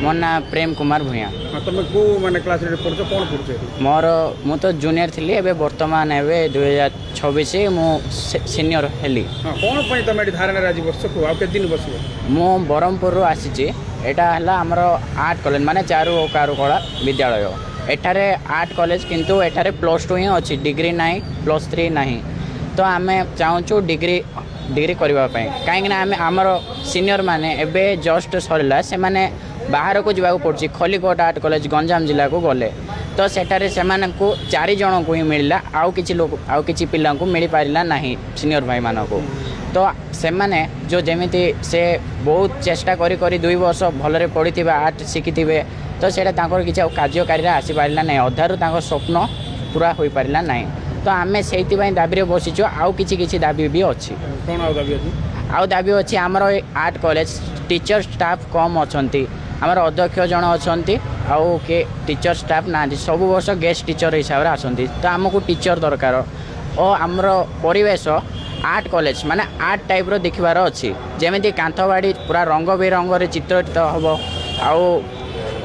मो ना प्रेम कुमार भूया। तुम को माने क्लास रे पढ़छ कोन पढ़छ मोर मु तो जूनियर थी एबे वर्तमान एबे 2026 मु सीनियर हेली। हां कोन पई तमे धारणा राजी वर्ष को आ के दिन बसबो मु बरहमपुर रो आसीची। एटा हला हमर आर्ट कॉलेज माने चारु ओ कारुकला विद्यालय। एठारे आर्ट कॉलेज किंतु एठारे +2 ही अछि, डिग्री नाही, +3 नाही। तो आमे चाहूछु डिग्री करबा पई काहे कि आमे हमर सीनियर माने एबे जस्ट सरला से माने बाहर को जावा पड़छि। खलीकोट आर्ट कॉलेज गंजाम जिला को गले तो सेठारे से को 4 जन को ही मिलला, आउ किछि लोग आउ किछि पिल्ला को मिल पारिला नाही सीनियर भाई मानो को। तो से माने जो जेमिति से बहुत चेष्टा करी करी 2 वर्ष भलरे पढ़िथिबा आर्ट शिखिथिबे तो सेटा तांकर किछि कार्यकारी आसी पारिला नाही, अधारु तांकर स्वप्न पूरा होई पारिला नाही। तो आमे सेति पई दाबी रे बसिछु। आउ किछि दाबी भी अछि। कोन आउ दाबी अछि? आउ दाबी अछि हमर आर्ट कॉलेज टीचर स्टाफ कम अछंती। हमर अध्यक्ष जन अछंती आउ के टीचर स्टाफ ना सब वर्ष गेस्ट टीचर हिसाब रे आसंती। तो हमको टीचर दरकार और हमर परिवेश आर्ट कॉलेज माने आर्ट टाइप रो देखिबार अछि। जेमिति कांथबाड़ी पूरा रंग बेरंग रे चित्रित हबो आउ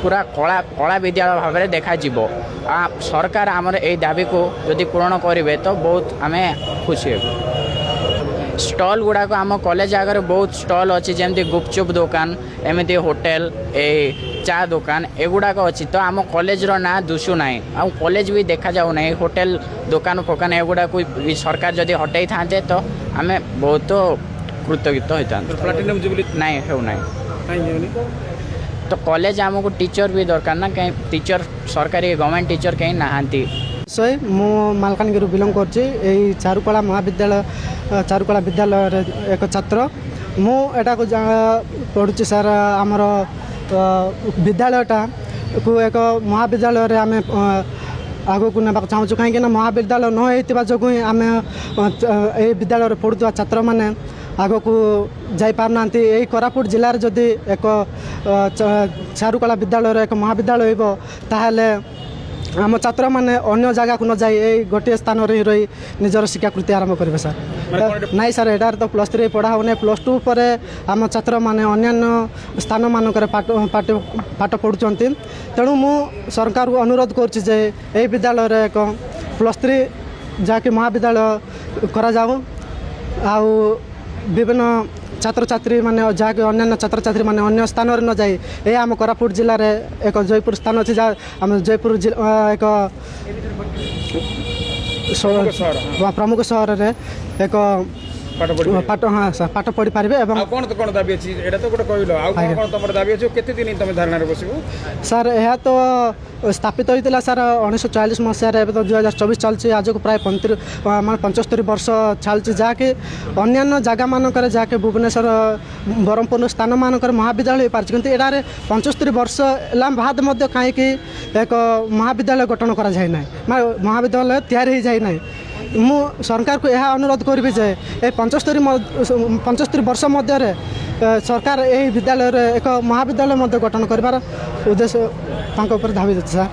पूरा कला कला विद्यालय भाव में देखा जीवो। सरकार आमर ए दाबी को यदि पूर्ण करेंगे तो बहुत आम खुशी हो। स्टॉल गुड़ाक आम कॉलेज आगे बहुत स्टॉल अच्छी जमी गुपचुप दुकान एमती होटेल ए चा दुकान एगुड़ाक अच्छी। तो आम कॉलेज रो ना दुशु ना आ कॉलेज भी देखा जाऊ ना। होटेल दुकान फोकान एगुड़ा को सरकार जदि हटई था तो आम बहुत कृतज्ञ होता नहीं हो ना। तो कॉलेज आमको टीचर भी दरकार ना, कहीं टीचर सरकारी गवर्नमेंट टीचर कहीं नहांती। सही मु मालकानगिरी बिलंग करछि। एई चारुकला महाविद्यालय चारुकला विद्यालय एक छात्र मु एटा को पढ़ुछि सर। आमर विद्यालयटा को एक महाविद्यालय रे आमे आगो को नेबाक चाहूँ कहीं महाविद्यालय न होइतिबा जोगु आम ए विद्यालय रे पढ़ुवा छात्र माने आगो को जाई पारना। यही कोरापुट जिले में जदि एक चारुकला विद्यालय एक महाविद्यालय हो ताहले आम छात्र मैंने अन्य जगह को न जाई ए गोटे स्थान रही रही निजर शिक्षाकृति आरंभ करेंगे सर। नाई सर एटार तो +3 पढ़ा होने +2 पर आम छात्र मैंने अन्य स्थान मानक पाठ पढ़ुंट। तेणु मु सरकार को अनुरोध कर विद्यालय एक +3 जहाँकि महाविद्यालय करा जाओ आउ विभिन्न छात्र छात्री माने जहाँकि अन्य छात्र छात्री माने अन्य स्थान न जाए ये आम कोरापुट जिले में एक जयपुर स्थान अच्छी जहाँ आम जयपुर एक प्रमुख सहर में एक पाठ हाँ सर पाठ पढ़ी पारे। कौन तो कौन दाबी अछि एटा तो गोटे कहलो आ कौन कौन तमर दाबी अछि केते दिन तुम धारणा रे बसिबो? सर यह तो स्थापित होता सर 1944 मसीह रे तो 2024 चलछि। आज को प्राय 75 वर्ष चलछि जहाँकि अन्य जगह मानक जहाँकि भुवनेश्वर बरहमपुर स्थान मानक महाविद्यालय हो पार्छ किंतु एडारे 75 वर्ष बाद मध्य कहीं एक महाविद्यालय गठन करा जाय ना महाविद्यालय तैयारी हो जाए ना। मु सरकार को यह अनुरोध करी जे 75 वर्ष मध्य सरकार यही विद्यालय एक महाविद्यालय गठन कर उद्देश्य धावी देते सर।